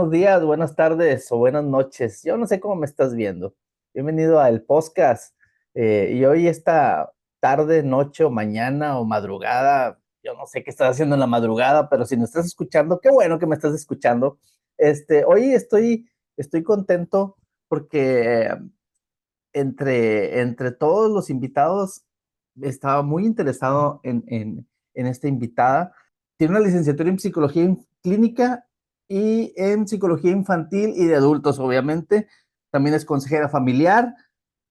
buenos días, buenas tardes o buenas noches. Yo no sé cómo me estás viendo. Bienvenido al podcast. Y hoy esta tarde, noche o mañana o madrugada, yo no sé qué estás haciendo en la madrugada, pero si me estás escuchando, qué bueno que me estás escuchando. Hoy estoy contento porque entre todos los invitados estaba muy interesado en esta invitada. Tiene una licenciatura en psicología clínica y en psicología infantil y de adultos, obviamente. También es consejera familiar,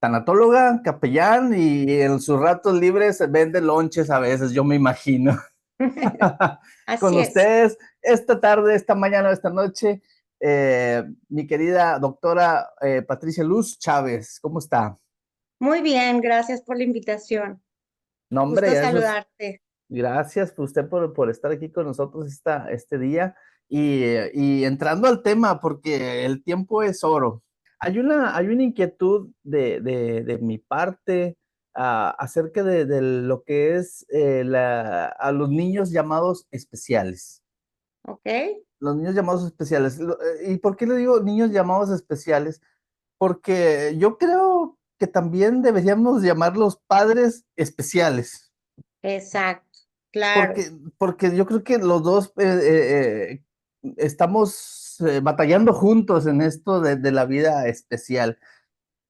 tanatóloga, capellán y en sus ratos libres vende lonches a veces, yo me imagino. Con Así es. ustedes esta tarde, esta mañana, esta noche, mi querida doctora Patricia Luz Chávez. ¿Cómo está? Muy bien, gracias por la invitación. No, hombre, Gusto ya eso es. saludarte. Gracias por usted por estar aquí con nosotros este día y entrando al tema, porque el tiempo es oro. Hay una inquietud de mi parte acerca de lo que es a los niños llamados especiales. ¿Ok? Los niños llamados especiales. ¿Y por qué le digo niños llamados especiales? Porque yo creo que también deberíamos llamarlos padres especiales. Exacto, claro. Porque yo creo que los dos estamos batallando juntos en esto de la vida especial.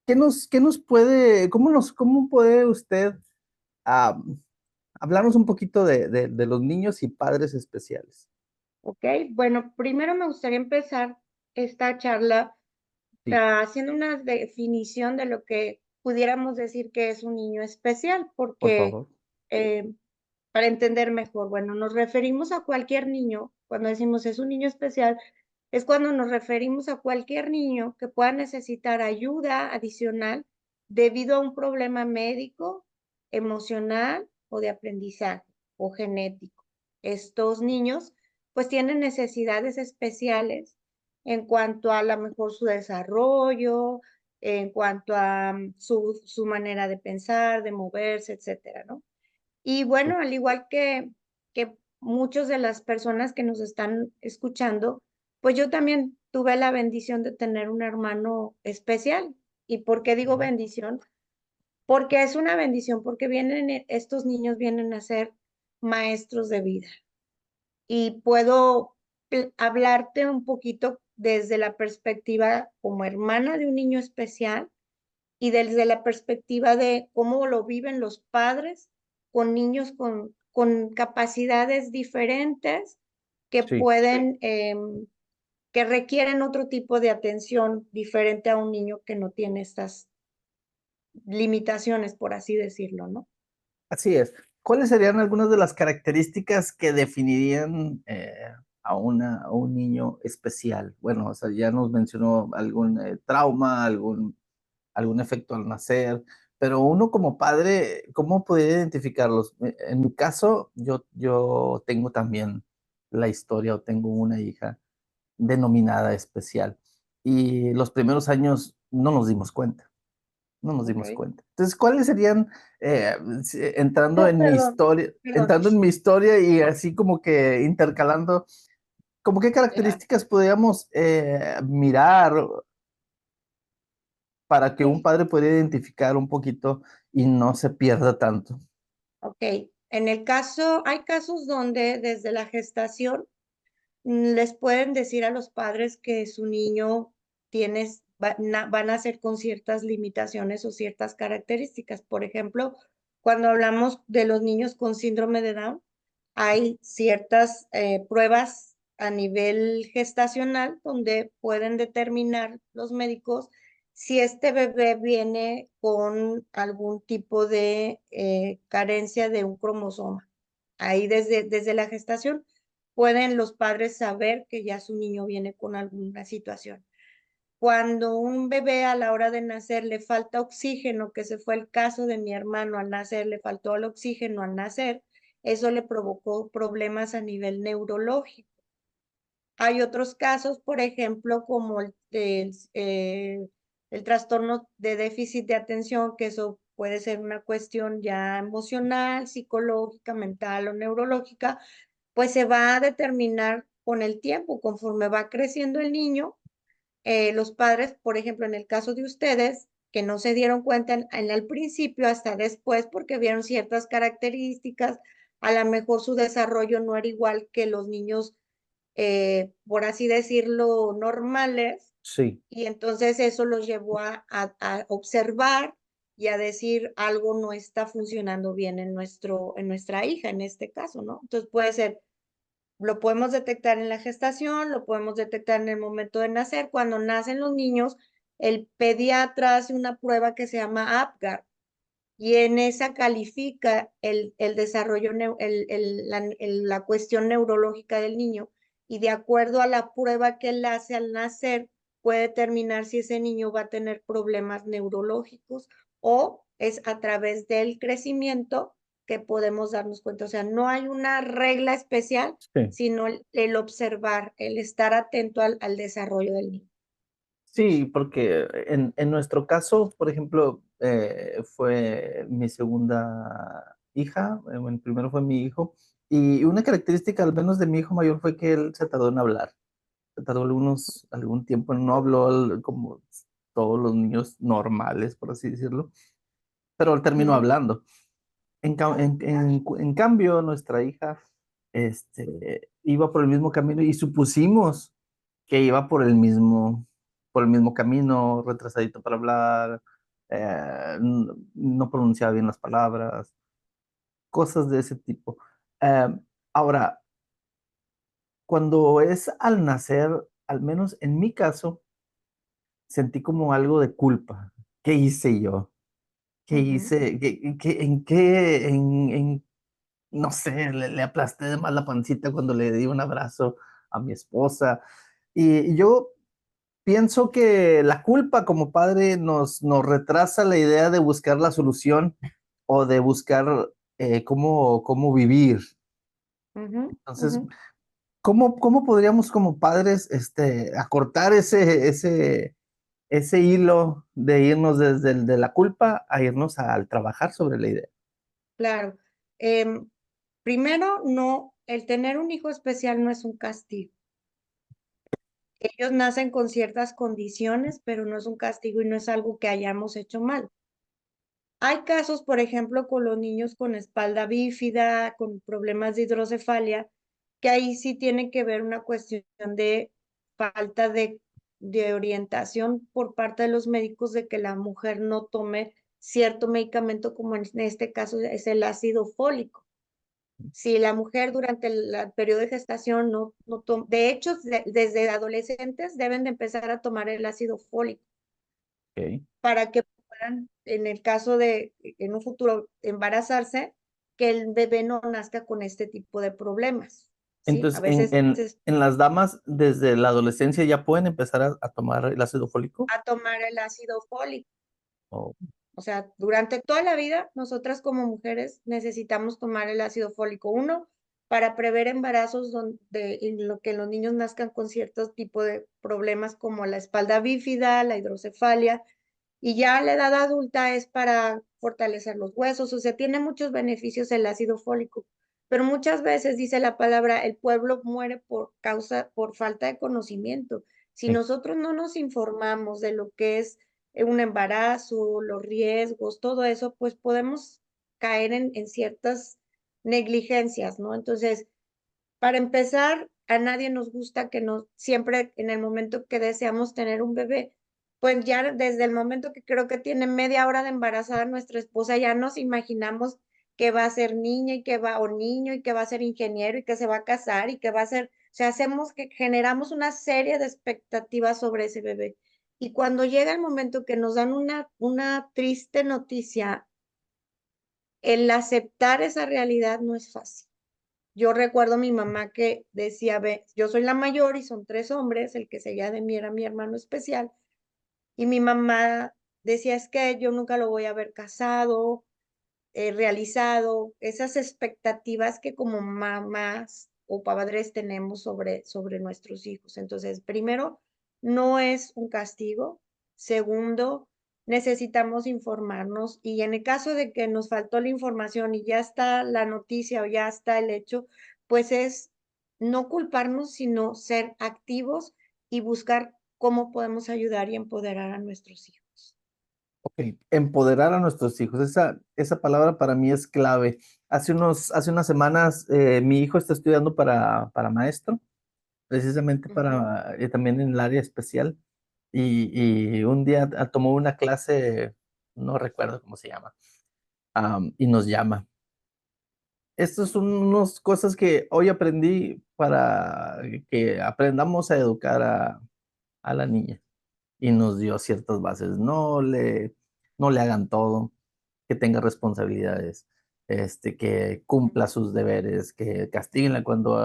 ¿Qué nos puede, cómo puede usted ah, hablarnos un poquito de los niños y padres especiales? ¿Ok? Bueno, primero me gustaría empezar esta charla Sí, haciendo una definición de lo que pudiéramos decir que es un niño especial, por porque favor. eh, para entender mejor, bueno, nos referimos a cualquier niño, cuando decimos es un niño especial, es cuando nos referimos a cualquier niño que pueda necesitar ayuda adicional debido a un problema médico, emocional o de aprendizaje o genético. Estos niños pues tienen necesidades especiales en cuanto a lo mejor su desarrollo, en cuanto a su manera de pensar, de moverse, etcétera, ¿no? Y Sí. bueno, al igual que muchas de las personas que nos están escuchando, pues yo también tuve la bendición de tener un hermano especial. ¿Y por qué digo Ujú. bendición? Porque es una bendición, porque estos niños vienen a ser maestros de vida. Y puedo hablarte un poquito desde la perspectiva como hermana de un niño especial y desde la perspectiva de cómo lo viven los padres con niños con capacidades diferentes que Sí. pueden, que requieren otro tipo de atención diferente a un niño que no tiene estas limitaciones, por así decirlo, ¿no? Así es. ¿Cuáles serían algunas de las características que definirían a un niño especial? Bueno, o sea, ya nos mencionó algún trauma, algún efecto al nacer, pero uno como padre, ¿cómo podría identificarlos? En mi caso, yo tengo también la historia o tengo una hija denominada especial y los primeros años no nos dimos cuenta. No nos dimos Ok. cuenta. Entonces, ¿cuáles serían, entrando No, en mi perdón, historia, perdón. y así como que intercalando, como qué Claro. características podríamos mirar para que un Sí, padre pueda identificar un poquito y no se pierda tanto? ok. En el caso, hay casos donde desde la gestación les pueden decir a los padres que su niño van a nacer con ciertas limitaciones o ciertas características. Por ejemplo, cuando hablamos de los niños con síndrome de Down, hay ciertas pruebas a nivel gestacional donde pueden determinar los médicos si este bebé viene con algún tipo de carencia de un cromosoma. Ahí desde la gestación pueden los padres saber que ya su niño viene con alguna situación. Cuando un bebé a la hora de nacer le falta oxígeno, que ese fue el caso de mi hermano al nacer, le faltó el oxígeno al nacer, eso le provocó problemas a nivel neurológico. Hay otros casos, por ejemplo, como el trastorno de déficit de atención, que eso puede ser una cuestión ya emocional, psicológica, mental o neurológica, pues se va a determinar con el tiempo, conforme va creciendo el niño. Los padres, por ejemplo, en el caso de ustedes, que no se dieron cuenta en el principio hasta después porque vieron ciertas características, a lo mejor su desarrollo no era igual que los niños, por así decirlo, normales, Sí, y entonces eso los llevó a observar y a decir algo no está funcionando bien en nuestra hija, en este caso, ¿no? Entonces puede ser, lo podemos detectar en la gestación, lo podemos detectar en el momento de nacer. Cuando nacen los niños, el pediatra hace una prueba que se llama APGAR y en esa califica el desarrollo, la cuestión neurológica del niño y de acuerdo a la prueba que él hace al nacer, puede determinar si ese niño va a tener problemas neurológicos o es a través del crecimiento que podemos darnos cuenta. O sea, no hay una regla especial, sí. sino el observar, el estar atento al desarrollo del niño. Sí, porque en nuestro caso, por ejemplo, fue mi segunda hija, el primero fue mi hijo, y una característica al menos de mi hijo mayor fue que él se tardó en hablar, se tardó algún tiempo, no habló como todos los niños normales, por así decirlo, pero él terminó Ujú, hablando. En cambio, nuestra hija iba por el mismo camino y supusimos que iba por el mismo camino, retrasadito para hablar, no pronunciaba bien las palabras, cosas de ese tipo. Eh, Ahora, cuando es al nacer, al menos en mi caso, sentí como algo de culpa. ¿Qué hice yo? ¿Qué ujú. hice? ¿En qué? No sé, le aplasté de más la pancita cuando le di un abrazo a mi esposa. Y yo pienso que la culpa como padre nos retrasa la idea de buscar la solución o de buscar cómo vivir. Ujú, Entonces, ujú. ¿cómo podríamos como padres acortar ese hilo de irnos desde de la culpa a irnos al trabajar sobre la idea? Claro. Primero, no, el tener un hijo especial no es un castigo. Ellos nacen con ciertas condiciones, pero no es un castigo y no es algo que hayamos hecho mal. Hay casos, por ejemplo, con los niños con espalda bífida, con problemas de hidrocefalia, que ahí sí tiene que ver una cuestión de falta de orientación por parte de los médicos de que la mujer no tome cierto medicamento, como en este caso es el ácido fólico. Si la mujer durante el periodo de gestación no toma, de hecho, desde adolescentes deben de empezar a tomar el ácido fólico Ok. para que puedan, en el caso de en un futuro embarazarse, que el bebé no nazca con este tipo de problemas, ¿sí? A Entonces, veces en las damas desde la adolescencia ya pueden empezar a tomar el ácido fólico. a tomar el ácido fólico. Oh, O sea, durante toda la vida, nosotras como mujeres necesitamos tomar el ácido fólico. Uno, para prever embarazos donde en lo que los niños nazcan con ciertos tipos de problemas como la espalda bífida, la hidrocefalia, y ya a la edad adulta es para fortalecer los huesos, o sea, tiene muchos beneficios el ácido fólico. Pero muchas veces dice la palabra, el pueblo muere por falta de conocimiento. Si sí. nosotros no nos informamos de lo que es un embarazo, los riesgos, todo eso, pues podemos caer en ciertas negligencias, ¿no? Entonces, para empezar, a nadie nos gusta que nos, siempre en el momento que deseamos tener un bebé, pues ya desde el momento que creo que tiene media hora de embarazada nuestra esposa, ya nos imaginamos que va a ser niña y que va, o niño y que va a ser ingeniero y que se va a casar y que va a ser, o sea, hacemos que generamos una serie de expectativas sobre ese bebé. Y cuando llega el momento que nos dan una triste noticia, el aceptar esa realidad no es fácil. Yo recuerdo a mi mamá que decía, ve, yo soy la mayor y son tres hombres, el que seguía de mí era mi hermano especial, y mi mamá decía, es que yo nunca lo voy a ver casado, realizado, esas expectativas que como mamás o padres tenemos sobre nuestros hijos. Entonces, primero, no es un castigo. Segundo, necesitamos informarnos y en el caso de que nos faltó la información y ya está la noticia o ya está el hecho, pues es no culparnos, sino ser activos y buscar cómo podemos ayudar y empoderar a nuestros hijos. Ok, empoderar a nuestros hijos, esa palabra para mí es clave. Hace unas semanas mi hijo está estudiando para maestro, precisamente Ujú. para, también en el área especial, y un día tomó una clase, no recuerdo cómo se llama, y nos llama. Estas son unas cosas que hoy aprendí para que aprendamos a educar a la niña, y nos dio ciertas bases. No le hagan todo, que tenga responsabilidades, que cumpla sus deberes, que castíguenla cuando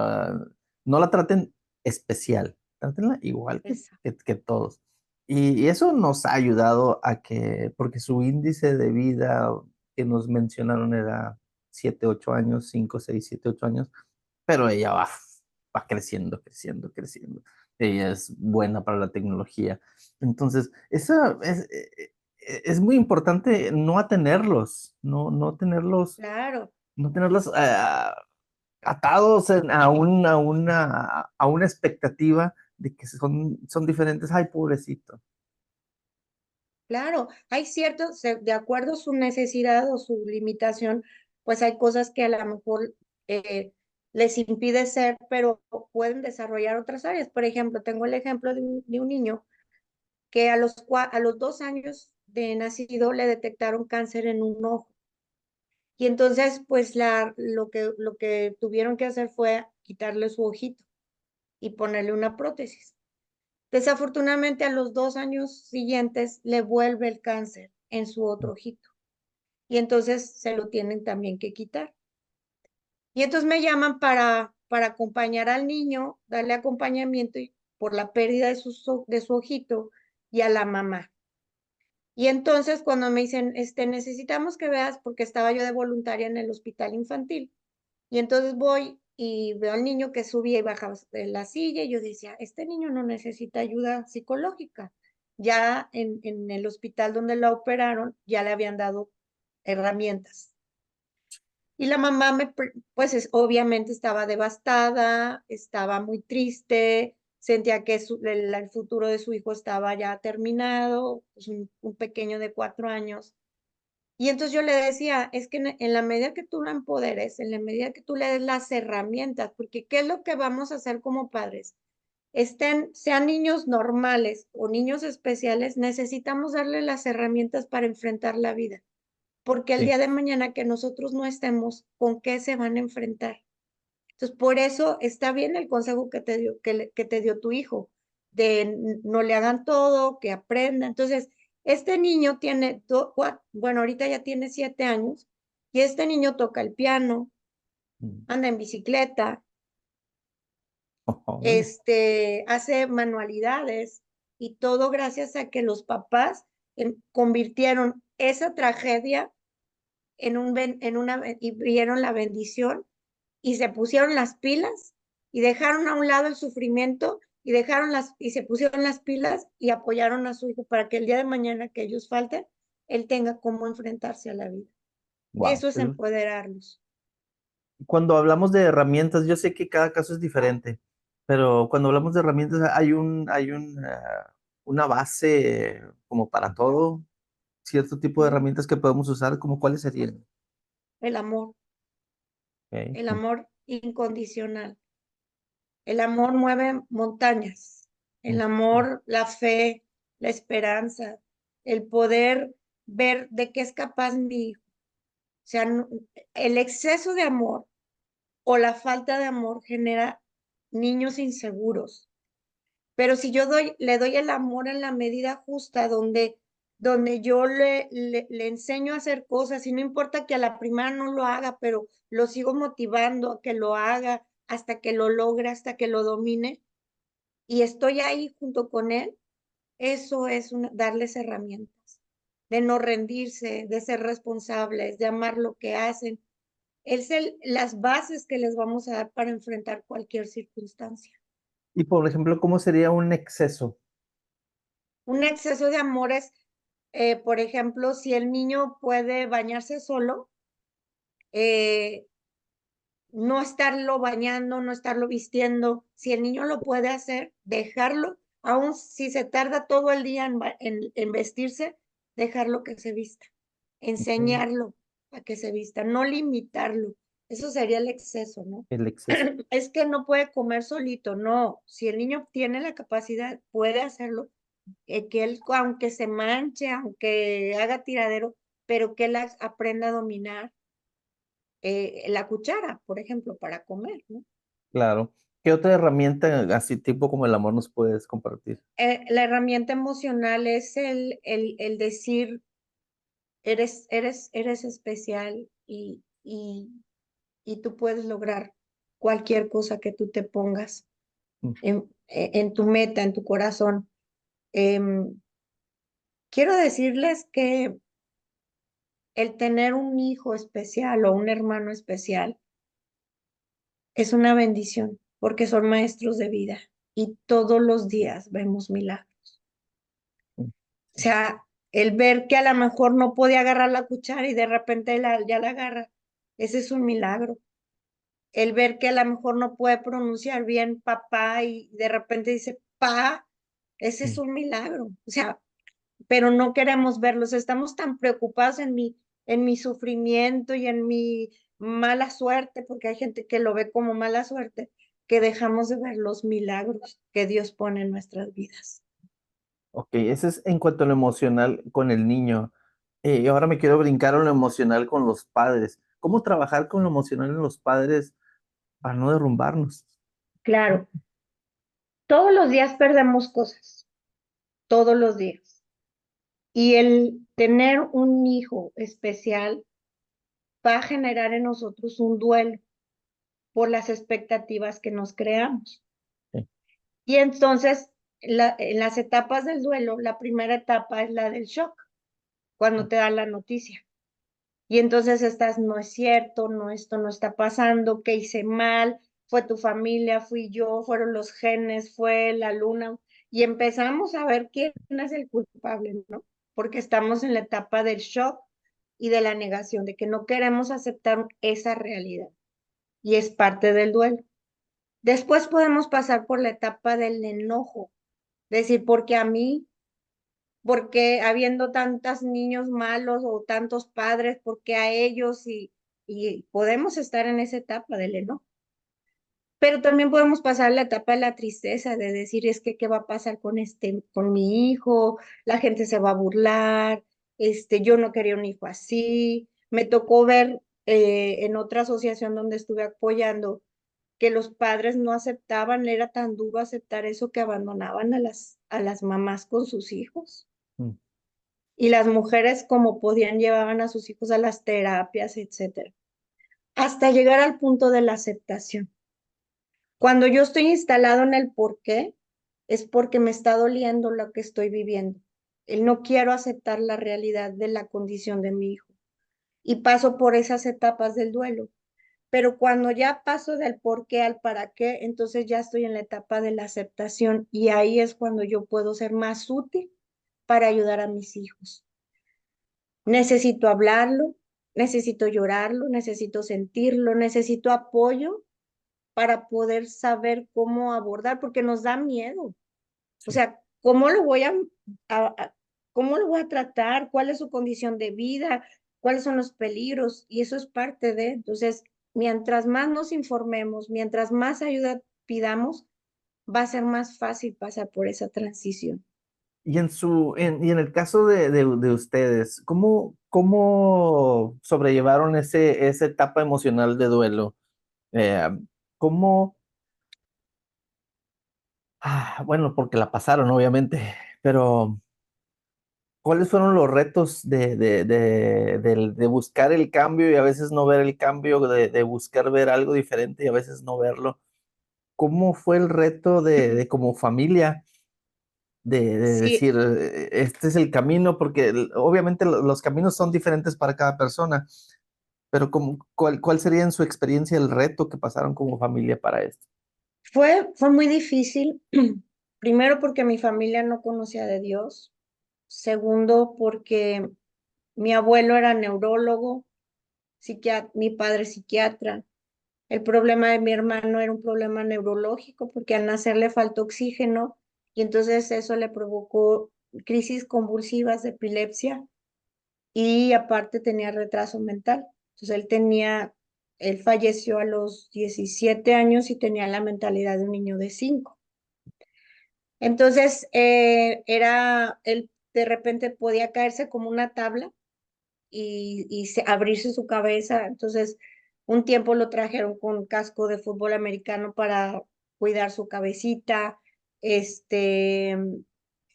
no la traten especial, trátenla igual Exacto. que todos. Y eso nos ha ayudado a que, porque su índice de vida que nos mencionaron era 7 8 años, 5 6 7 8 años, pero ella va creciendo, creciendo, creciendo. Ella es buena para la tecnología. Entonces, esa es muy importante no atenerlos, Claro, no tenerlos atados a una expectativa de que son diferentes. Ay, pobrecito. claro. Hay ciertos, de acuerdo a su necesidad o su limitación, pues hay cosas que a lo mejor eh, les impide ser, pero pueden desarrollar otras áreas. Por ejemplo, tengo el ejemplo de un niño que a los 2 años de nacido le detectaron cáncer en un ojo. Y entonces, pues lo que tuvieron que hacer fue quitarle su ojito y ponerle una prótesis. Desafortunadamente, a los 2 años siguientes le vuelve el cáncer en su otro ojito. Y entonces se lo tienen también que quitar. Y entonces me llaman para acompañar al niño, darle acompañamiento por la pérdida de su ojito y a la mamá. Y entonces cuando me dicen, necesitamos que veas, porque estaba yo de voluntaria en el hospital infantil, y entonces voy y veo al niño que subía y bajaba de la silla, y yo decía, este niño no necesita ayuda psicológica. Ya en el hospital donde la operaron, ya le habían dado herramientas. Y la mamá pues obviamente estaba devastada, estaba muy triste, sentía que el futuro de su hijo estaba ya terminado, pues un pequeño de 4 años. Y entonces yo le decía, es que en la medida que tú lo empoderes, en la medida que tú le des las herramientas, porque ¿qué es lo que vamos a hacer como padres? Sean niños normales o niños especiales, necesitamos darle las herramientas para enfrentar la vida, porque el Sí. día de mañana que nosotros no estemos, ¿con qué se van a enfrentar? Entonces, por eso está bien el consejo que te dio, que te dio tu hijo, de no le hagan todo, que aprenda. Entonces, este niño tiene, bueno, ahorita ya tiene 7 años, y este niño toca el piano, Mm. anda en bicicleta, Órale. hace manualidades, y todo gracias a que los papás convirtieron esa tragedia y vieron la bendición y se pusieron las pilas y dejaron a un lado el sufrimiento y se pusieron las pilas y apoyaron a su hijo para que el día de mañana que ellos falten, él tenga cómo enfrentarse a la vida. Wow. Eso es empoderarlos. Cuando hablamos de herramientas, yo sé que cada caso es diferente, pero cuando hablamos de herramientas una base como para todo, cierto tipo de Ujú. herramientas que podemos usar, como cuáles serían. El Ok. el amor incondicional. El amor mueve montañas. El Mm. amor, la fe, la esperanza, el poder ver de qué es capaz mi hijo. O sea, el exceso de amor o la falta de amor genera niños inseguros. Pero si yo le doy el amor en la medida justa, donde yo le enseño a hacer cosas, y no importa que a la primera no lo haga, pero lo sigo motivando a que lo haga hasta que lo logre, hasta que lo domine, y estoy ahí junto con él, eso es darles herramientas de no rendirse, de ser responsables, de amar lo que hacen. Es las bases que les vamos a dar para enfrentar cualquier circunstancia. Y por ejemplo, ¿cómo sería un exceso? Un exceso de amor es, por ejemplo, si el niño puede bañarse solo, eh, no estarlo bañando, no estarlo vistiendo. Si el niño lo puede hacer, dejarlo, aun si se tarda todo el día en vestirse, dejarlo que se vista, Ujú. enseñarlo a que se vista, no limitarlo. Eso sería el exceso, ¿no? El exceso. Es que no puede comer solito, no. Si el niño tiene la capacidad, puede hacerlo, que él, aunque se manche, aunque haga tiradero, pero que él aprenda a dominar la cuchara, por ejemplo, para comer, ¿no? Claro. ¿Qué otra herramienta así tipo como el amor nos puedes compartir? La herramienta emocional es el decir, eres especial y tú puedes lograr cualquier cosa que tú te pongas Mm. en tu meta, en tu corazón. Em, Quiero decirles que el tener un hijo especial o un hermano especial es una bendición porque son maestros de vida y todos los días vemos milagros. Mm. O sea, el ver que a lo mejor no podía agarrar la cuchara y de repente ya la agarra, ese es un milagro. El ver que a lo mejor no puede pronunciar bien papá y de repente dice pa, ese es Mm. un milagro. O sea, pero no queremos verlos. Estamos tan preocupados en mi sufrimiento y en mi mala suerte, porque hay gente que lo ve como mala suerte, que dejamos de ver los milagros que Dios pone en nuestras vidas. Ok, ese es en cuanto a lo emocional con el niño. Y ahora me quiero brincar a lo emocional con los padres. ¿Cómo trabajar con lo emocional en los padres para no derrumbarnos? Claro, todos los días perdemos cosas, todos los días. Y el tener un hijo especial va a generar en nosotros un duelo por las expectativas que nos creamos. Sí. Y entonces, en las etapas del duelo, la primera etapa es la del shock, cuando te dan la noticia. Y entonces estás, no es cierto, no, esto no está pasando, ¿qué hice mal? Fue tu familia, fui yo, fueron los genes, fue la luna. Y empezamos a ver quién es el culpable, ¿no? Porque estamos en la etapa del shock y de la negación, de que no queremos aceptar esa realidad. Y es parte del duelo. Después podemos pasar por la etapa del enojo, decir, porque a mí, porque habiendo tantos niños malos o tantos padres, porque a ellos y podemos estar en esa etapa del enojo. Pero también podemos pasar la etapa de la tristeza, de decir, es que, ¿qué va a pasar con con mi hijo? La gente se va a burlar, yo no quería un hijo así. Me tocó ver en otra asociación donde estuve apoyando que los padres no aceptaban, era tan duro aceptar eso que abandonaban a las mamás con sus hijos. Mm. Y las mujeres como podían llevaban a sus hijos a las terapias, etcétera, hasta llegar al punto de la aceptación. Cuando yo estoy instalado en el por qué, es porque me está doliendo lo que estoy viviendo. El no quiero aceptar la realidad de la condición de mi hijo y paso por esas etapas del duelo. Pero cuando ya paso del por qué al para qué, entonces ya estoy en la etapa de la aceptación y ahí es cuando yo puedo ser más útil para ayudar a mis hijos. Necesito hablarlo, necesito llorarlo, necesito sentirlo, necesito apoyo para poder saber cómo abordar, porque nos da miedo. O Sí. sea, ¿cómo lo voy cómo lo voy a tratar? ¿Cuál es su condición de vida? ¿Cuáles son los peligros? Y eso es parte de, entonces, mientras más nos informemos, mientras más ayuda pidamos, va a ser más fácil pasar por esa transición. Y y en el caso de ustedes, ¿cómo sobrellevaron esa etapa emocional de duelo? Eh, ¿Cómo? Bueno, porque la pasaron, obviamente, pero ¿cuáles fueron los retos de buscar el cambio y a veces no ver el cambio, de buscar ver algo diferente y a veces no verlo? ¿Cómo fue el reto de como familia de Sí, decir, este es el camino? Porque obviamente los caminos son diferentes para cada persona, pero ¿cuál sería en su experiencia el reto que pasaron como familia para esto? fue muy difícil. Primero porque mi familia no conocía de Dios. Segundo porque mi abuelo era neurólogo, mi padre psiquiatra. El problema de mi hermano era un problema neurológico porque al nacer le faltó oxígeno y entonces eso le provocó crisis convulsivas de epilepsia y aparte tenía retraso mental. Entonces él falleció a los 17 años y tenía la mentalidad de un niño de 5. Entonces, él de repente podía caerse como una tabla y abrirse su cabeza. Entonces, un tiempo lo trajeron con casco de fútbol americano para cuidar su cabecita.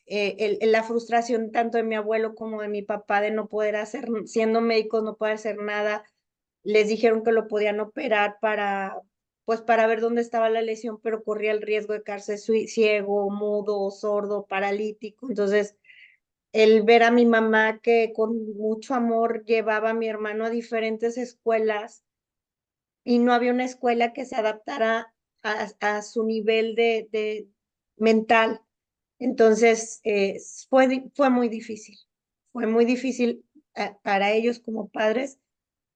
La frustración tanto de mi abuelo como de mi papá de no poder hacer, siendo médicos, no poder hacer nada. Les dijeron que lo podían operar pues para ver dónde estaba la lesión, pero corría el riesgo de quedarse ciego, mudo, sordo, paralítico. Entonces, el ver a mi mamá que con mucho amor llevaba a mi hermano a diferentes escuelas y no había una escuela que se adaptara a su nivel de mental. Entonces, fue fue muy difícil para ellos como padres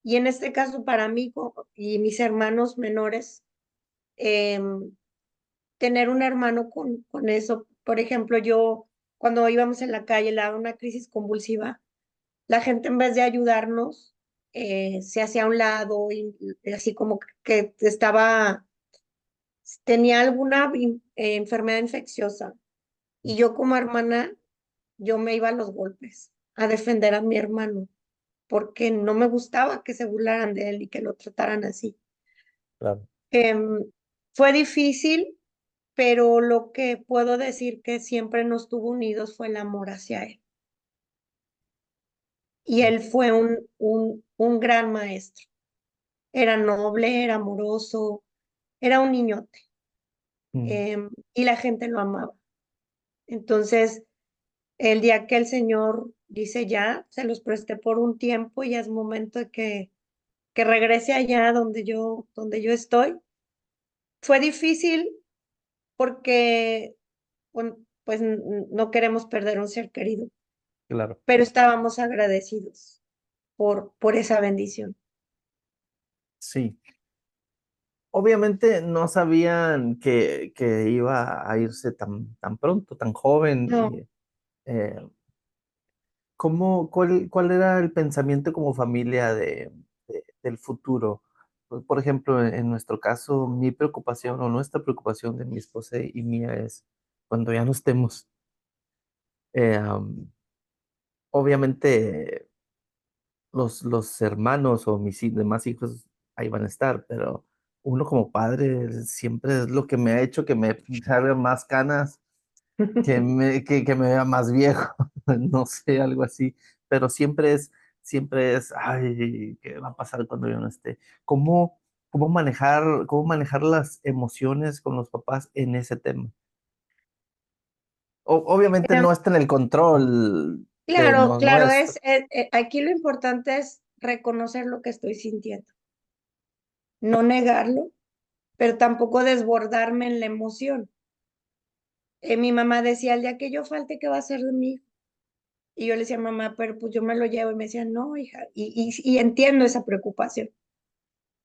y en este caso para mí y mis hermanos menores, em, tener un hermano con eso. Por ejemplo, yo cuando íbamos en la calle le daba una crisis convulsiva, la gente en vez de ayudarnos, se hacía a un lado y así como que tenía alguna enfermedad infecciosa. Y yo como hermana, yo me iba a los golpes a defender a mi hermano, porque no me gustaba que se burlaran de él y que lo trataran así. Claro. Em, Fue difícil, pero lo que puedo decir que siempre nos tuvo unidos fue el amor hacia él. Y él fue un gran maestro. Era noble, era amoroso, era un niñote, Mm, y la gente lo amaba. Entonces, el día que el Señor dice ya, se los presté por un tiempo y ya es momento de que regrese allá donde yo estoy. Fue difícil porque, bueno, pues no queremos perder un ser querido, claro. pero estábamos agradecidos por esa bendición. Sí. Obviamente no sabían que iba a irse tan pronto, tan joven. No, Y, eh, cuál era el pensamiento como familia del futuro? Por ejemplo, en nuestro caso, mi preocupación o nuestra preocupación de mi esposa y mía es cuando ya no estemos. Obviamente los hermanos o mis demás hijos ahí van a estar, pero uno como padre siempre es lo que me ha hecho que me salgan más canas, que me vea más viejo, no sé, algo así, pero siempre es, ay, ¿qué va a pasar cuando yo no esté? ¿Cómo, cómo manejar las emociones con los papás en ese tema? Obviamente Em, no está en el control de claro, claro, nuestro. aquí lo importante es reconocer lo que estoy sintiendo, no negarlo, pero tampoco desbordarme en la emoción. Mi mamá decía, el día que yo falte, ¿qué va a ser de mí? Y yo le decía, mamá, pero pues yo me lo llevo. Y me decía, no, hija, y entiendo esa preocupación,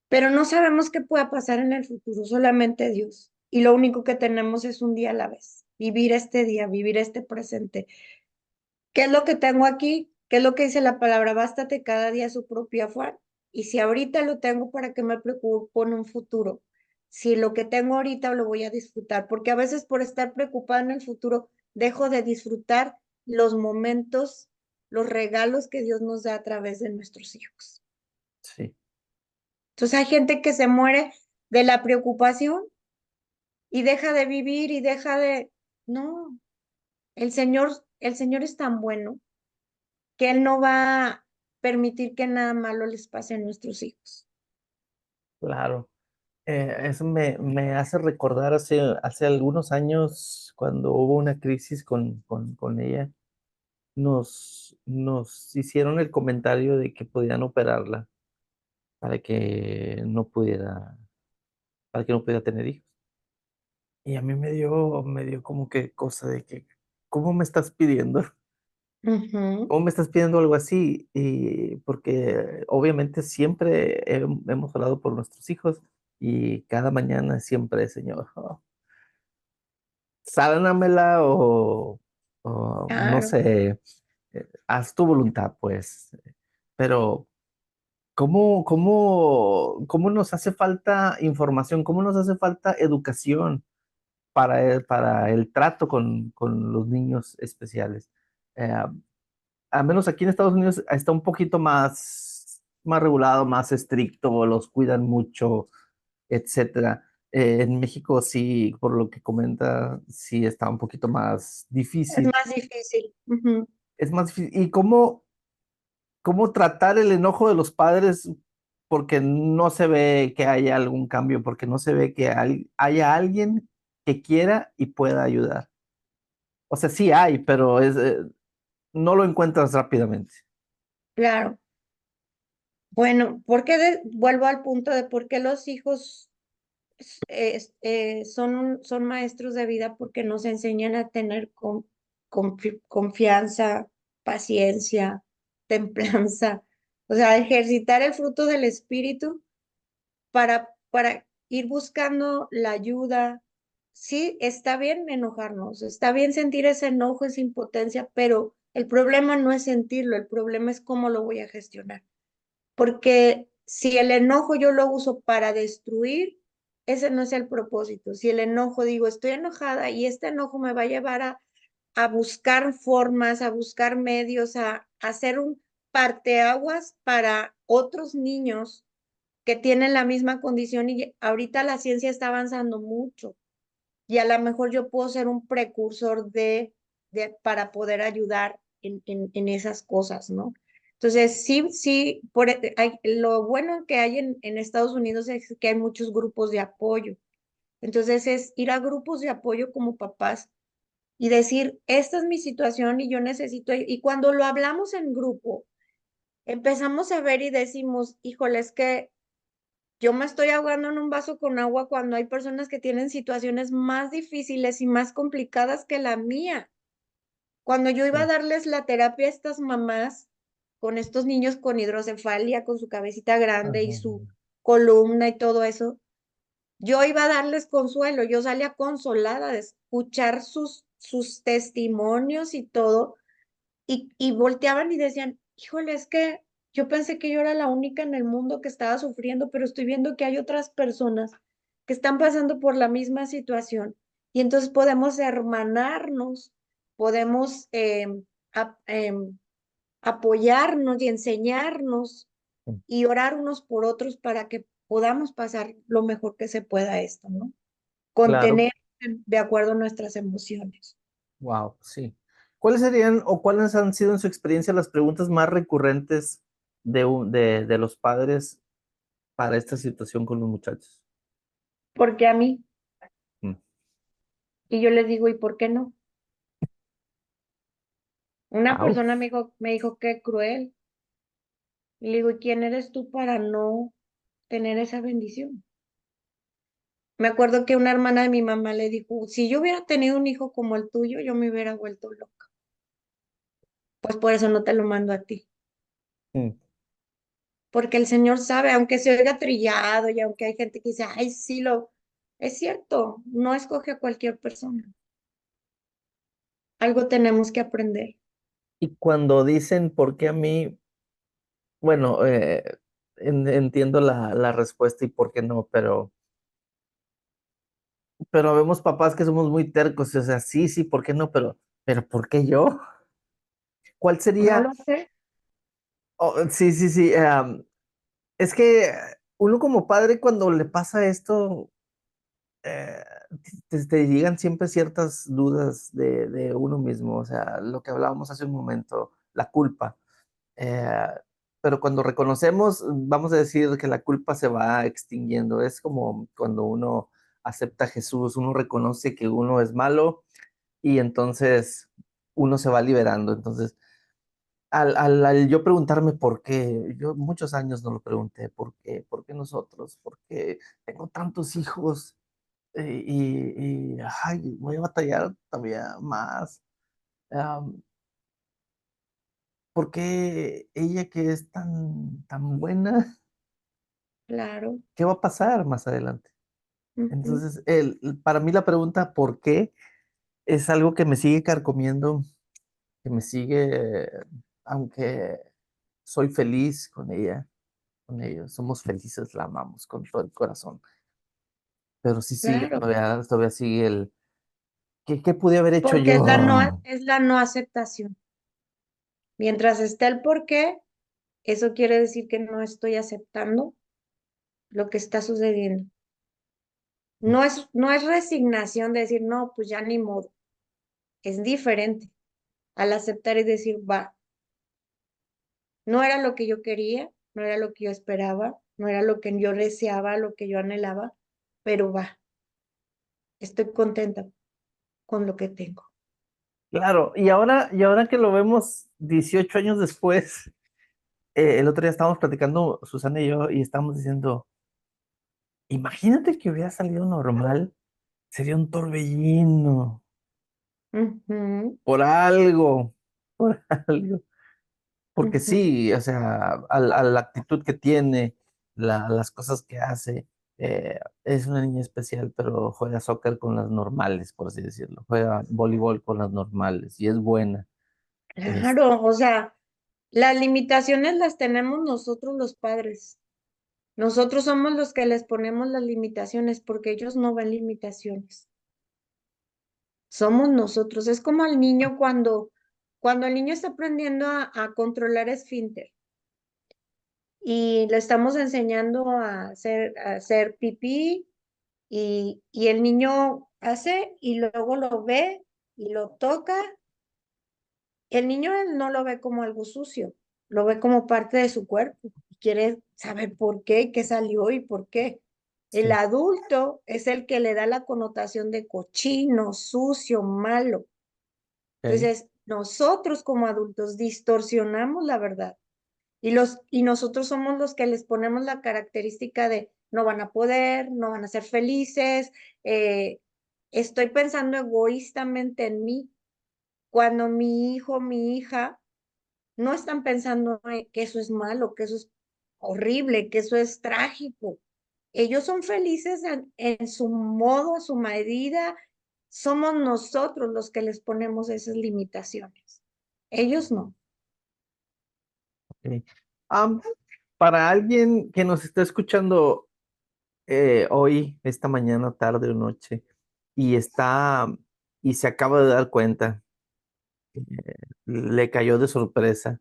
pero no sabemos qué pueda pasar en el futuro, solamente Dios. Y lo único que tenemos es un día a la vez, vivir este día, vivir este presente. ¿Qué es lo que tengo aquí? ¿Qué es lo que dice la palabra? Bástate cada día su propio afán. Y si ahorita lo tengo, ¿para qué me preocupo en un futuro? Si lo que tengo ahorita lo voy a disfrutar, porque a veces por estar preocupada en el futuro, dejo de disfrutar los momentos, los regalos que Dios nos da a través de nuestros hijos. Sí, Entonces hay gente que se muere de la preocupación y deja de vivir y deja de... No, el Señor es tan bueno que Él no va a permitir que nada malo les pase a nuestros hijos. claro. Eso me hace recordar hace algunos años cuando hubo una crisis con ella, nos hicieron el comentario de que podían operarla para que no pudiera, para que no pudiera tener hijos. Y a mí me dio como que cosa de que, ¿cómo me estás pidiendo? Ujú. ¿Cómo me estás pidiendo algo así? Y porque obviamente siempre hemos hablado por nuestros hijos, y cada mañana siempre, Señor, sánamela o no Claro, sé, haz tu voluntad, pues. Pero, ¿cómo nos hace falta información? ¿Cómo nos hace falta educación para el trato con los niños especiales? Eh, al menos aquí en Estados Unidos está un poquito más regulado, más estricto, los cuidan mucho, etcétera. En México sí, por lo que comenta, sí está un poquito más es difícil. más difícil. Ujú. Es más difícil. ¿Y cómo tratar el enojo de los padres? Porque no se ve que haya algún cambio, porque no se ve que haya alguien que quiera y pueda ayudar. O sea, sí hay, pero no lo encuentras rápidamente. Claro. Bueno, vuelvo al punto de por qué los hijos son maestros de vida porque nos enseñan a tener confianza, paciencia, templanza, o sea, ejercitar el fruto del espíritu para ir buscando la ayuda. Sí, está bien enojarnos, está bien sentir ese enojo, esa impotencia, pero el problema no es sentirlo, el problema es cómo lo voy a gestionar. Porque si el enojo yo lo uso para destruir, ese no es el propósito. Si el enojo, digo, estoy enojada y este enojo me va a llevar a buscar formas, a buscar medios, a hacer un parteaguas para otros niños que tienen la misma condición y ahorita la ciencia está avanzando mucho y a lo mejor yo puedo ser un precursor para poder ayudar en esas cosas, ¿no? Entonces, sí, sí, lo bueno que hay en Estados Unidos es que hay muchos grupos de apoyo. Entonces, es ir a grupos de apoyo como papás y decir, esta es mi situación y yo necesito, y cuando lo hablamos en grupo, empezamos a ver y decimos, híjole, es que yo me estoy ahogando en un vaso con agua cuando hay personas que tienen situaciones más difíciles y más complicadas que la mía. Cuando yo iba a Sí. darles la terapia a estas mamás con estos niños con hidrocefalia, con su cabecita grande y Ajá. su columna y todo eso, yo iba a darles consuelo, yo salía consolada de escuchar sus testimonios y todo, y volteaban y decían, híjole, es que yo pensé que yo era la única en el mundo que estaba sufriendo, pero estoy viendo que hay otras personas que están pasando por la misma situación. Y entonces podemos hermanarnos, podemos apoyarnos y enseñarnos y orar unos por otros para que podamos pasar lo mejor que se pueda esto, ¿no? Claro. Contener de acuerdo a nuestras emociones. Wow, sí. ¿Cuáles serían o cuáles han sido en su experiencia las preguntas más recurrentes de los padres para esta situación con los muchachos? Porque a mí, Mm. y yo les digo, ¿y por qué no? Una Au. persona me dijo, qué cruel. Y le digo, ¿y quién eres tú para no tener esa bendición? Me acuerdo que una hermana de mi mamá le dijo, si yo hubiera tenido un hijo como el tuyo, yo me hubiera vuelto loca. Pues por eso no te lo mando a ti. Mm. Porque el Señor sabe, aunque se oiga trillado y aunque hay gente que dice, ay, sí, es cierto, no escoge a cualquier persona. Algo tenemos que aprender. Y cuando dicen, ¿por qué a mí? Bueno, entiendo la respuesta y por qué no, pero vemos papás que somos muy tercos, o sea, sí, sí, ¿por qué no? Pero ¿por qué yo? ¿Cuál No sería? lo sé. Oh, sí, sí, sí, es que uno como padre cuando le pasa esto, eh, te llegan siempre ciertas dudas de uno mismo, o sea, lo que hablábamos hace un momento, la culpa. Eh, pero cuando reconocemos, vamos a decir que la culpa se va extinguiendo. Es como cuando uno acepta a Jesús, uno reconoce que uno es malo y entonces uno se va liberando. Entonces, al yo preguntarme por qué, yo muchos años no lo pregunté, ¿por qué nosotros? ¿Por qué tengo tantos hijos? Ay, voy a batallar todavía más. Am, ¿Por qué ella que es tan buena? claro. ¿Qué va a pasar más adelante? Ujú, Entonces, para mí la pregunta ¿por qué? Es algo que me sigue carcomiendo, que me sigue, aunque soy feliz con ella, con ellos, somos felices, la amamos con todo el corazón, pero sí sigue, claro, todavía sigue el, ¿qué pude haber hecho porque yo? es la no aceptación. Mientras esté el por qué, eso quiere decir que no estoy aceptando lo que está sucediendo. No es resignación de decir, no, pues ya ni modo. Es diferente al aceptar y decir, va, no era lo que yo quería, no era lo que yo esperaba, no era lo que yo deseaba, lo que yo anhelaba, pero va, estoy contenta con lo que tengo. Claro, y ahora que lo vemos 18 años después, el otro día estábamos platicando, Susana y yo, y estábamos diciendo, imagínate que hubiera salido normal, sería un torbellino, Ujú, por algo, por algo. Porque ujú. sí, o sea, a la actitud que tiene, las cosas que hace, es una niña especial, pero juega soccer con las normales, por así decirlo. Juega voleibol con las normales y es buena. Es, Claro, o sea, las limitaciones las tenemos nosotros los padres. Nosotros somos los que les ponemos las limitaciones porque ellos no ven limitaciones. Somos nosotros. Es como al niño cuando el niño está aprendiendo a controlar esfínter y le estamos enseñando a hacer pipí y el niño hace y luego lo ve y lo toca. El niño él no lo ve como algo sucio, lo ve como parte de su cuerpo y quiere saber por qué, qué salió y por qué. El sí, adulto es el que le da la connotación de cochino, sucio, malo. ok, Entonces, nosotros como adultos distorsionamos la verdad y nosotros somos los que les ponemos la característica de no van a poder, no van a ser felices, eh, estoy pensando egoístamente en mí, cuando mi hijo, mi hija no están pensando que eso es malo, que eso es horrible, que eso es trágico. Ellos son felices en su modo, a su medida. Somos nosotros los que les ponemos esas limitaciones. Ellos no. ok. Am, para alguien que nos está escuchando hoy, esta mañana, tarde o noche, y y se acaba de dar cuenta, le cayó de sorpresa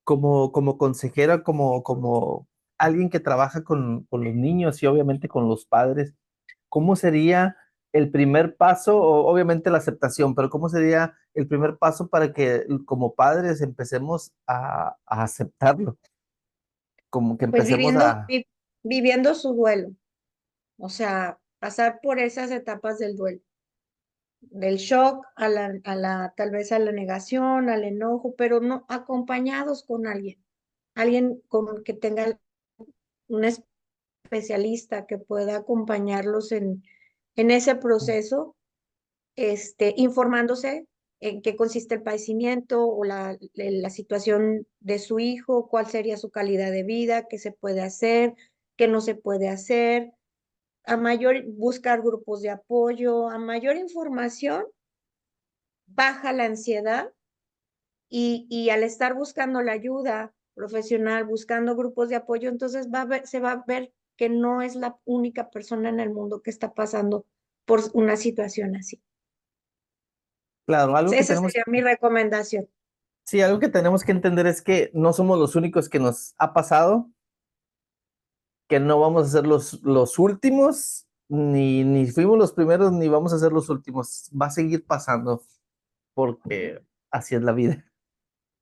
como consejera, como alguien que trabaja con los niños y obviamente con los padres, ¿cómo sería el primer paso? Obviamente la aceptación, pero ¿cómo sería el primer paso para que como padres empecemos a aceptarlo? Como que Pues empecemos a... viviendo su duelo, o sea, pasar por esas etapas del duelo, del shock tal vez a la negación, al enojo, pero no acompañados con alguien con que tenga un especialista que pueda acompañarlos en ese proceso, informándose en qué consiste el padecimiento o la situación de su hijo, cuál sería su calidad de vida, qué se puede hacer, qué no se puede hacer, buscar grupos de apoyo, a mayor información, baja la ansiedad y al estar buscando la ayuda profesional, buscando grupos de apoyo, entonces se va a ver que no es la única persona en el mundo que está pasando por una situación así. Claro, Esa sería mi recomendación. sí, algo que tenemos que entender es que no somos los únicos que nos ha pasado, que no vamos a ser los últimos, ni fuimos los primeros, ni vamos a ser los últimos. Va a seguir pasando porque así es la vida,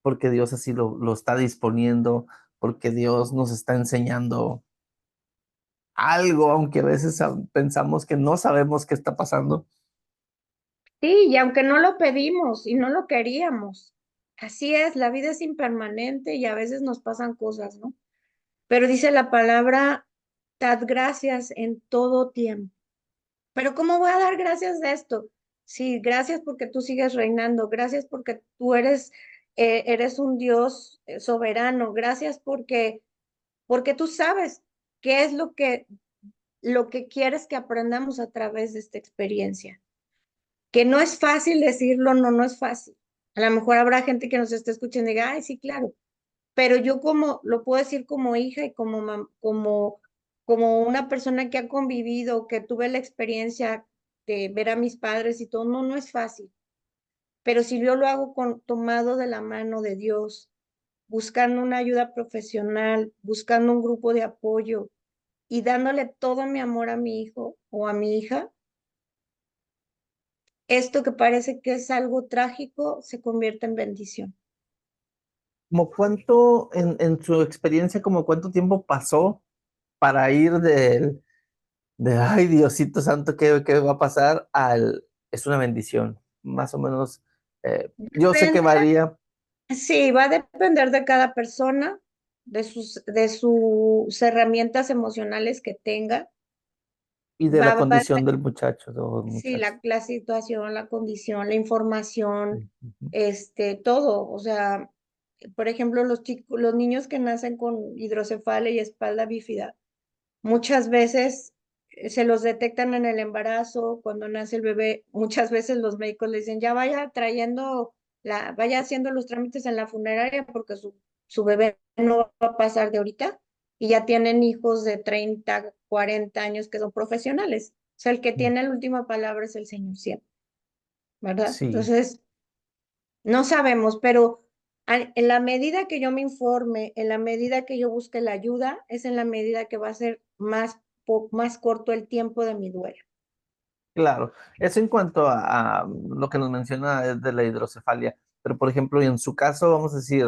porque Dios así lo está disponiendo, porque Dios nos está enseñando algo, aunque a veces pensamos que no sabemos qué está pasando. Sí, y aunque no lo pedimos y no lo queríamos, así es, la vida es impermanente y a veces nos pasan cosas, ¿no? Pero dice la palabra, dad gracias en todo tiempo. Pero ¿cómo voy a dar gracias de esto? Sí, gracias porque tú sigues reinando, gracias porque tú eres un Dios soberano, gracias porque tú sabes qué es lo que quieres que aprendamos a través de esta experiencia. Que no es fácil decirlo, no, no es fácil. A lo mejor habrá gente que nos esté escuchando y diga, ay, sí, claro, pero yo como, lo puedo decir como hija y como una persona que ha convivido, que tuve la experiencia de ver a mis padres y todo, no, no es fácil. Pero si yo lo hago tomado de la mano de Dios, buscando una ayuda profesional, buscando un grupo de apoyo y dándole todo mi amor a mi hijo o a mi hija, esto que parece que es algo trágico se convierte en bendición. ¿Como cuánto, en su experiencia, como cuánto tiempo pasó para ir ay, Diosito Santo, ¿qué va a pasar? Es una bendición, más o menos. Yo sé que Depende, varía sí, va a depender de cada persona, de sus herramientas emocionales que tenga. y de la Va, condición del muchacho o sí, muchacha. la situación, la condición, la información, Sí, ujú. todo. O sea, por ejemplo, los niños que nacen con hidrocefalia y espalda bífida, muchas veces se los detectan en el embarazo, cuando nace el bebé, muchas veces los médicos le dicen, ya vaya haciendo los trámites en la funeraria porque su bebé no va a pasar de ahorita y ya tienen hijos de 30 40 años que son profesionales. O sea, el que tiene la última palabra es el Señor siempre, ¿verdad? Sí, Entonces, no sabemos, pero en la medida que yo me informe, en la medida que yo busque la ayuda, es en la medida que va a ser más corto el tiempo de mi duelo. claro. Eso en cuanto a lo que nos menciona es de la hidrocefalia. Pero, por ejemplo, en su caso, vamos a decir,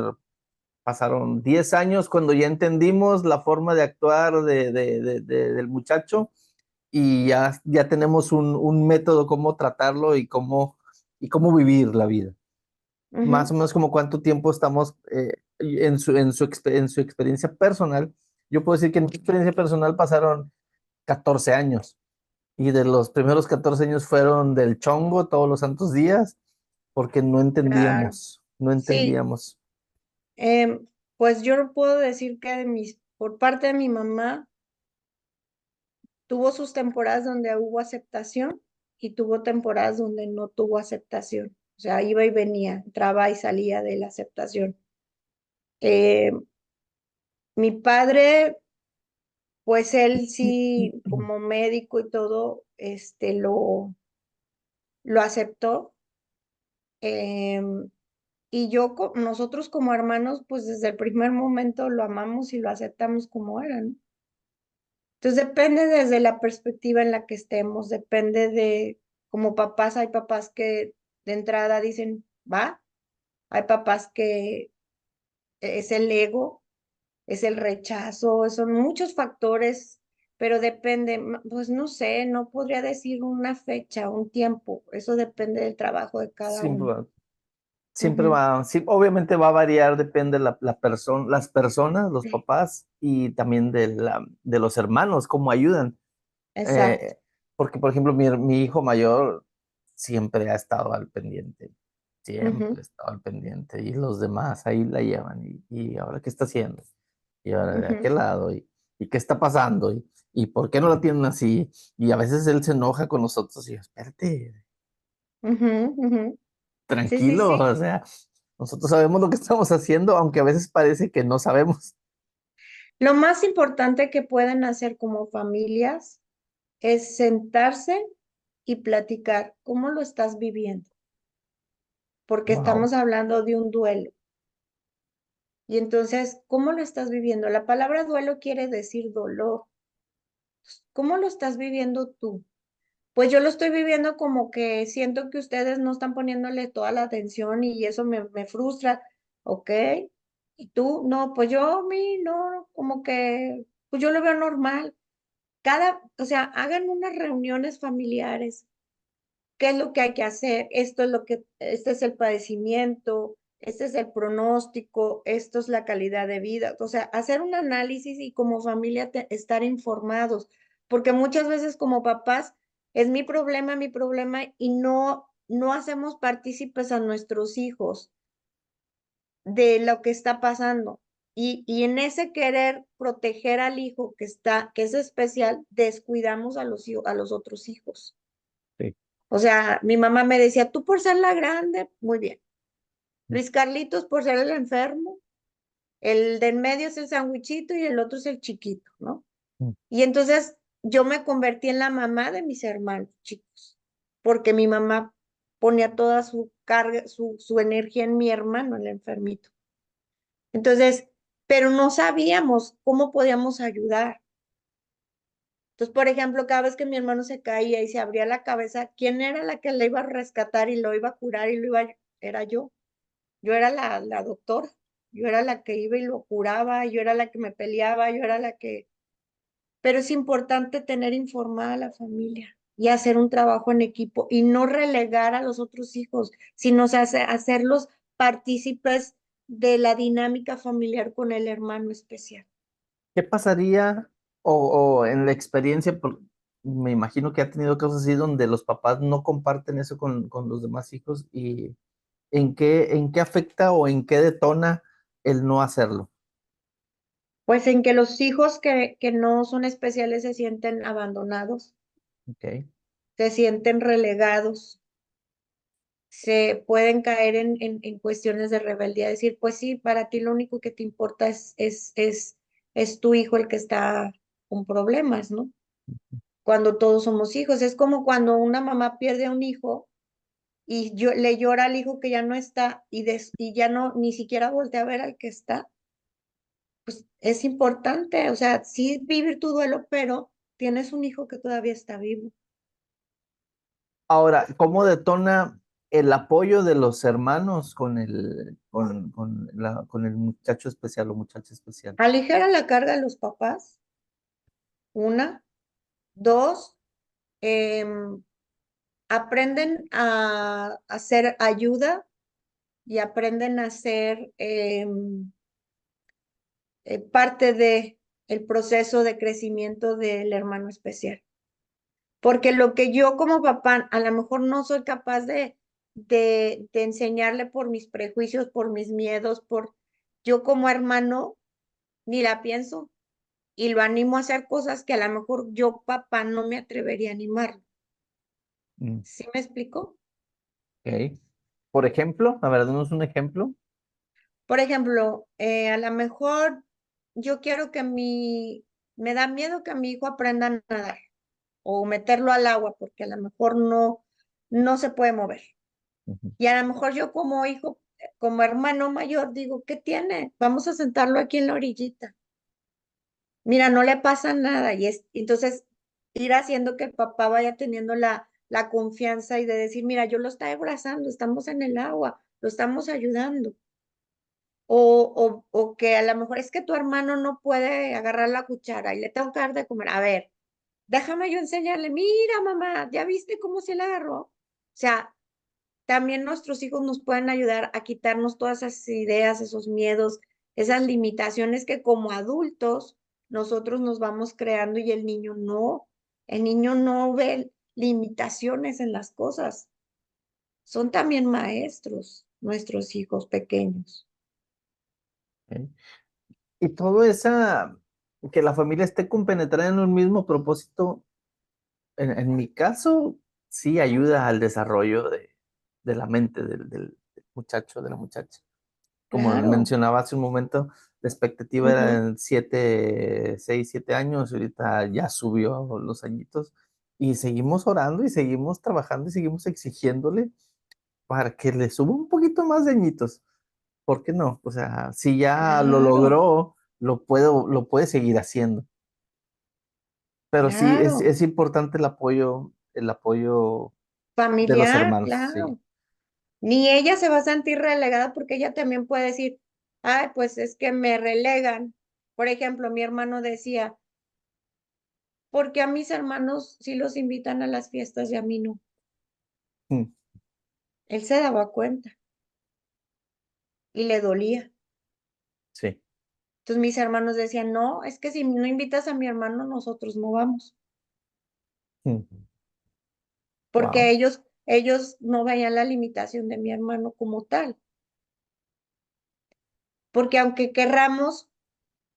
pasaron 10 años cuando ya entendimos la forma de actuar del muchacho y ya tenemos un método cómo tratarlo y cómo vivir la vida. Más o Ujú. menos como cuánto tiempo estamos en su experiencia personal. Yo puedo decir que en mi experiencia personal pasaron 14 años y de los primeros 14 años fueron del chongo todos los santos días porque Claro. no Sí, entendíamos. pues yo puedo decir que por parte de mi mamá, tuvo sus temporadas donde hubo aceptación y tuvo temporadas donde no tuvo aceptación. O sea, iba y venía, entraba y salía de la aceptación. Eh, Mi padre, pues él sí, como médico y todo, lo aceptó. Y nosotros como hermanos, pues desde el primer momento lo amamos y lo aceptamos como era, ¿no? Entonces depende desde la perspectiva en la que estemos, depende como papás, hay papás que de entrada dicen, va, hay papás que es el ego, es el rechazo, son muchos factores, pero depende, pues no sé, no podría decir una fecha, un tiempo, eso depende del trabajo de cada uno. Siempre, siempre Ujú. va, sí, obviamente va a variar, depende la persona, las personas, los Sí, papás y también de los hermanos, cómo ayudan. exacto. Eh, Porque, por ejemplo, mi hijo mayor siempre ha estado al pendiente, siempre ha Ujú, estado al pendiente, y los demás ahí la llevan, y ahora qué está haciendo, y ahora de ujú, aquel lado, y qué está pasando, y por qué no la tienen así, y a veces él se enoja con nosotros, y yo, espérate, ujú, ujú. Sí, sí, tranquilo, sí. o sea, nosotros sabemos lo que estamos haciendo, aunque a veces parece que no sabemos. Lo más importante que pueden hacer como familias es sentarse y platicar cómo lo estás viviendo, porque Wow, estamos hablando de un duelo. Y entonces, ¿cómo lo estás viviendo? La palabra duelo quiere decir dolor. ¿Cómo lo estás viviendo tú? Pues yo lo estoy viviendo como que siento que ustedes no están poniéndole toda la atención y eso me frustra, ¿ok? Y tú, no, pues yo a mí no, como que, pues yo lo veo normal. O sea, hagan unas reuniones familiares. ¿Qué es lo que hay que hacer? Este es el padecimiento, este es el pronóstico, esto es la calidad de vida. O sea, hacer un análisis y como familia estar informados, porque muchas veces como papás es mi problema y no hacemos partícipes a nuestros hijos de lo que está pasando. Y en ese querer proteger al hijo que es especial, descuidamos a a los otros hijos. Sí. O sea, mi mamá me decía, tú por ser la grande, muy bien. Luis Carlitos por ser el enfermo, el de en medio es el sandwichito y el otro es el chiquito, ¿no? Mm. Y entonces yo me convertí en la mamá de mis hermanos chicos, porque mi mamá ponía toda su carga, su energía en mi hermano, el enfermito. Entonces, pero no sabíamos cómo podíamos ayudar. Entonces, por ejemplo, cada vez que mi hermano se caía y se abría la cabeza, ¿quién era la que le iba a rescatar y lo iba a curar y lo iba a... Era yo. Yo era la doctora. Yo era la que iba y lo curaba, yo era la que me peleaba, yo era la que... Pero es importante tener informada a la familia y hacer un trabajo en equipo y no relegar a los otros hijos, sino hacerlos partícipes de la dinámica familiar con el hermano especial. ¿Qué pasaría o en la experiencia, me imagino que ha tenido casos así donde los papás no comparten eso con los demás hijos y en qué afecta o en qué detona el no hacerlo? Pues en que los hijos que no son especiales se sienten abandonados, Okey. se sienten relegados, se pueden caer en cuestiones de rebeldía, decir, pues sí, para ti lo único que te importa es tu hijo el que está con problemas, ¿no? Cuando todos somos hijos, es como cuando una mamá pierde a un hijo y le llora al hijo que ya no está y ya no, ni siquiera voltea a ver al que está, pues es importante, o sea, sí vivir tu duelo, pero tienes un hijo que todavía está vivo. Ahora, ¿cómo detona el apoyo de los hermanos con el muchacho especial o muchacha especial? Aligera la carga de los papás, una, dos, em, aprenden a hacer ayuda y aprenden a ser parte de el proceso de crecimiento del hermano especial. Porque lo que yo como papá a lo mejor no soy capaz de enseñarle por mis prejuicios, por mis miedos, por yo como hermano ni la pienso y lo animo a hacer cosas que a lo mejor yo papá no me atrevería a animar. Mm, ¿Sí me explico? okey. Por ejemplo, a ver, danos un ejemplo. Por ejemplo, a lo mejor yo quiero me da miedo que mi hijo aprenda a nadar o meterlo al agua porque a lo mejor no se puede mover. Ujú. Y a lo mejor yo como hijo, como hermano mayor, digo, ¿qué tiene? Vamos a sentarlo aquí en la orillita. Mira, no le pasa nada. Entonces ir haciendo que el papá vaya teniendo la confianza y de decir, mira, yo lo estoy abrazando, estamos en el agua, lo estamos ayudando. O que a lo mejor es que tu hermano no puede agarrar la cuchara y le tengo que dar de comer. A ver, déjame yo enseñarle, mira, mamá, ¿ya viste cómo se le agarró? O sea, también nuestros hijos nos pueden ayudar a quitarnos todas esas ideas, esos miedos, esas limitaciones que como adultos nosotros nos vamos creando y el niño no. El niño no ve limitaciones en las cosas. Son también maestros, nuestros hijos pequeños. Okey. Y todo esa que la familia esté compenetrada en un mismo propósito, en mi caso, sí ayuda al desarrollo de la mente del muchacho, de la muchacha. Como Claro. mencionaba hace un momento, la expectativa era Ujú. en 7, 6, 7 años, y ahorita ya subió los añitos, y seguimos orando, y seguimos trabajando, y seguimos exigiéndole para que le suba un poquito más de añitos, ¿por qué no? O sea, si ya lo Claro, logró, lo puede seguir haciendo. Pero sí, claro. es importante el apoyo de los Familiar, hermanos, sí. claro. Ni ella se va a sentir relegada porque ella también puede decir, ay, pues es que me relegan. Por ejemplo, mi hermano decía, porque a mis hermanos sí los invitan a las fiestas y a mí no. Mm, Él se daba cuenta y le dolía. sí. Entonces mis hermanos decían, no, es que si no invitas a mi hermano, nosotros no vamos, porque Wow. ellos no veían la limitación de mi hermano como tal. porque aunque querramos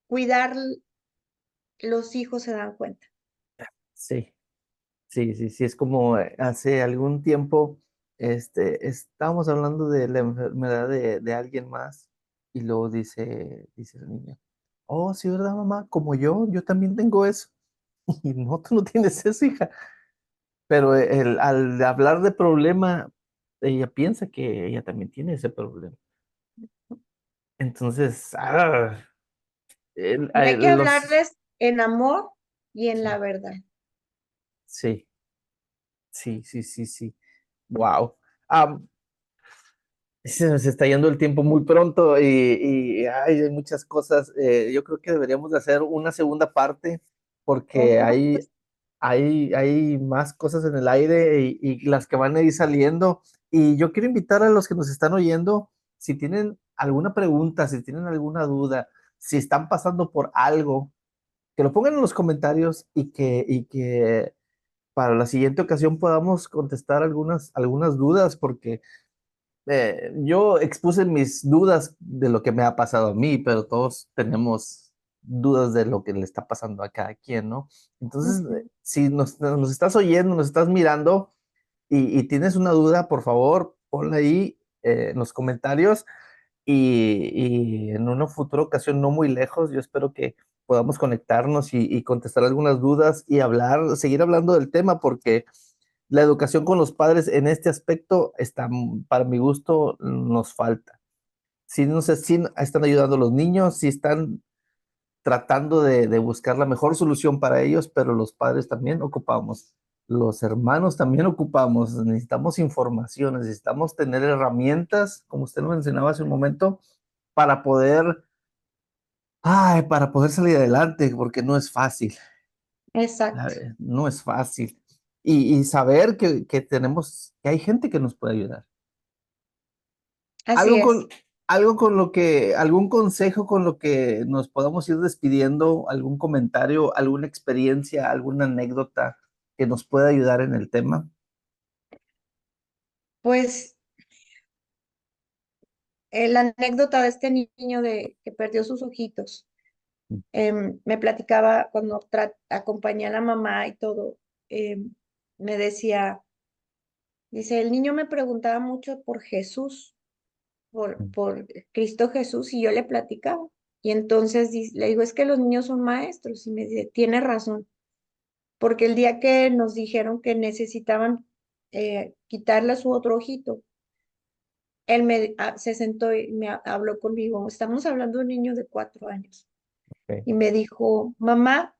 cuidar, los hijos se dan cuenta. Sí, sí, sí, sí, es como hace algún tiempo, estábamos hablando de la enfermedad de alguien más y luego dice el niño, oh, sí, ¿verdad, mamá? Como yo también tengo eso. Y no, tú no tienes eso, hija. Pero al hablar de problema, ella piensa que ella también tiene ese problema. Entonces, Y hay que los, hablarles en amor y en sí, la verdad. sí, sí, sí, sí, sí. Wow. Se nos está yendo el tiempo muy pronto y ay, hay muchas cosas. Yo creo que deberíamos de hacer una segunda parte porque Por supuesto. hay más cosas en el aire y las que van a ir saliendo. Y yo quiero invitar a los que nos están oyendo, si tienen alguna pregunta, si tienen alguna duda, si están pasando por algo, que lo pongan en los comentarios y que para la siguiente ocasión podamos contestar algunas dudas porque yo expuse mis dudas de lo que me ha pasado a mí, pero todos tenemos dudas de lo que le está pasando a cada quien, ¿no? Entonces, Ujú. si nos estás oyendo, nos estás mirando y tienes una duda, por favor, ponla ahí en los comentarios y en una futura ocasión no muy lejos, yo espero que podamos conectarnos y contestar algunas dudas y hablar, seguir hablando del tema porque la educación con los padres en este aspecto está, para mi gusto, nos falta. Sí, no sé si están ayudando a los niños, si están tratando de buscar la mejor solución para ellos, pero los padres también ocupamos, los hermanos también ocupamos, necesitamos información, necesitamos tener herramientas, como usted lo mencionaba hace un momento, para poder, para poder salir adelante, porque no es fácil, Exacto. no es fácil. Y saber que tenemos, que hay gente que nos puede ayudar. Así Algo es. con, algo con lo que, algún consejo con lo que nos podamos ir despidiendo, algún comentario, alguna experiencia, alguna anécdota que nos pueda ayudar en el tema. Pues la anécdota de este niño que perdió sus ojitos. Me platicaba cuando acompañé a la mamá y todo, me decía, dice, el niño me preguntaba mucho por Jesús, por Cristo Jesús, y yo le platicaba. Y entonces le digo, es que los niños son maestros, y me dice, tiene razón, porque el día que nos dijeron que necesitaban quitarle su otro ojito, se sentó y habló conmigo, estamos hablando de un niño de 4 años, Ok. y me dijo, mamá,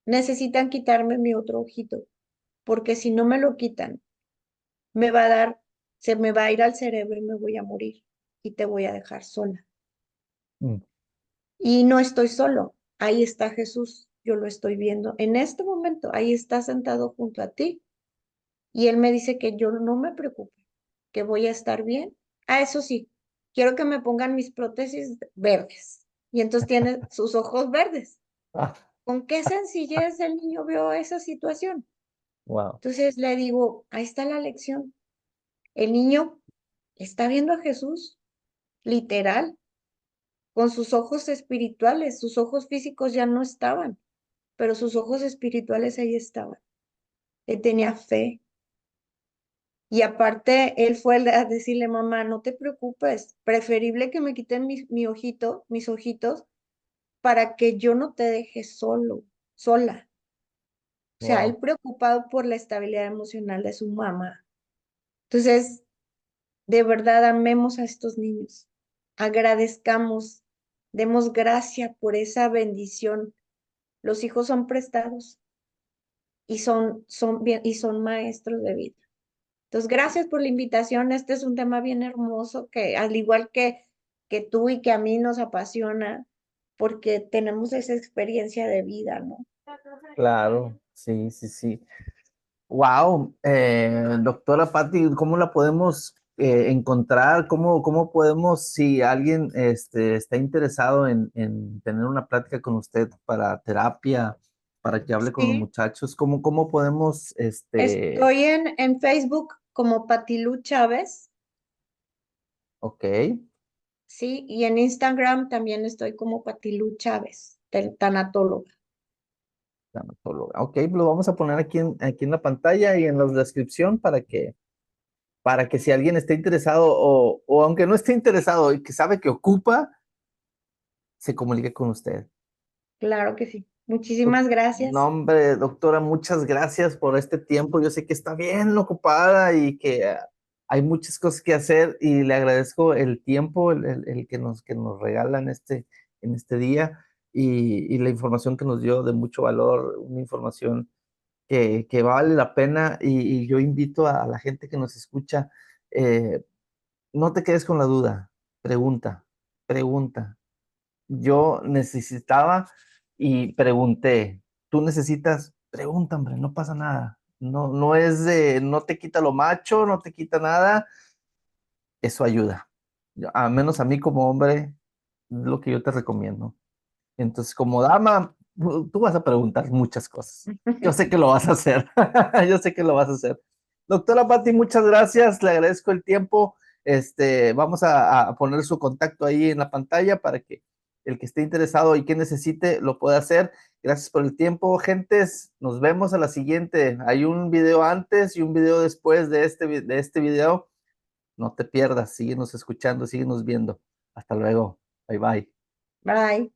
necesitan quitarme mi otro ojito, porque si no me lo quitan, me va a dar, se me va a ir al cerebro y me voy a morir y te voy a dejar sola. Mm, Y no estoy solo, ahí está Jesús, yo lo estoy viendo en este momento, ahí está sentado junto a ti. Y él me dice que yo no me preocupe, que voy a estar bien. Ah, eso sí, quiero que me pongan mis prótesis verdes. Y entonces tiene sus ojos verdes. ah, ¿Con qué sencillez el niño vio esa situación? wow. Entonces le digo, ahí está la lección. El niño está viendo a Jesús, literal, con sus ojos espirituales. Sus ojos físicos ya no estaban, pero sus ojos espirituales ahí estaban. Él tenía fe. Y aparte, él fue a decirle, mamá, no te preocupes, preferible que me quiten mis ojitos, para que yo no te deje sola. O sea, él Wow. preocupado por la estabilidad emocional de su mamá. Entonces, de verdad, amemos a estos niños, agradezcamos, demos gracia por esa bendición. Los hijos son prestados y son bien, y son maestros de vida. Entonces, gracias por la invitación. Este es un tema bien hermoso que, al igual que tú y que a mí nos apasiona, porque tenemos esa experiencia de vida, ¿no? Claro, sí, sí, sí. Wow, doctora Patti, ¿cómo la podemos encontrar? ¿Cómo podemos, si alguien está interesado en tener una plática con usted para terapia, para que hable con los Sí, muchachos, cómo podemos, estoy en Facebook como Patilu Chávez ok, Sí, y en Instagram también estoy como Patilu Chávez, tanatóloga. Tanatóloga. Ok, lo vamos a poner aquí en la pantalla y en la descripción para que si alguien está interesado o aunque no esté interesado y que sabe que ocupa, se comunique con usted. Claro que sí. Muchísimas No, gracias. hombre, doctora, muchas gracias por este tiempo. Yo sé que está bien ocupada y que hay muchas cosas que hacer y le agradezco el tiempo, el que nos regalan en este día y la información que nos dio de mucho valor, una información que vale la pena y yo invito a la gente que nos escucha, no te quedes con la duda, pregunta, pregunta. Yo necesitaba y pregunté. Tú necesitas, pregunta, hombre, no pasa nada. No, no es no te quita lo macho, no te quita nada, eso ayuda. A menos a mí como hombre, es lo que yo te recomiendo. Entonces, como dama, tú vas a preguntar muchas cosas. Yo sé que lo vas a hacer. Yo sé que lo vas a hacer. Doctora Patti, muchas gracias. Le agradezco el tiempo. Vamos a poner su contacto ahí en la pantalla para que el que esté interesado y que necesite lo pueda hacer. Gracias por el tiempo, gentes. Nos vemos a la siguiente. Hay un video antes y un video después de este video. No te pierdas. Síguenos escuchando, síguenos viendo. Hasta luego. Bye bye. Bye.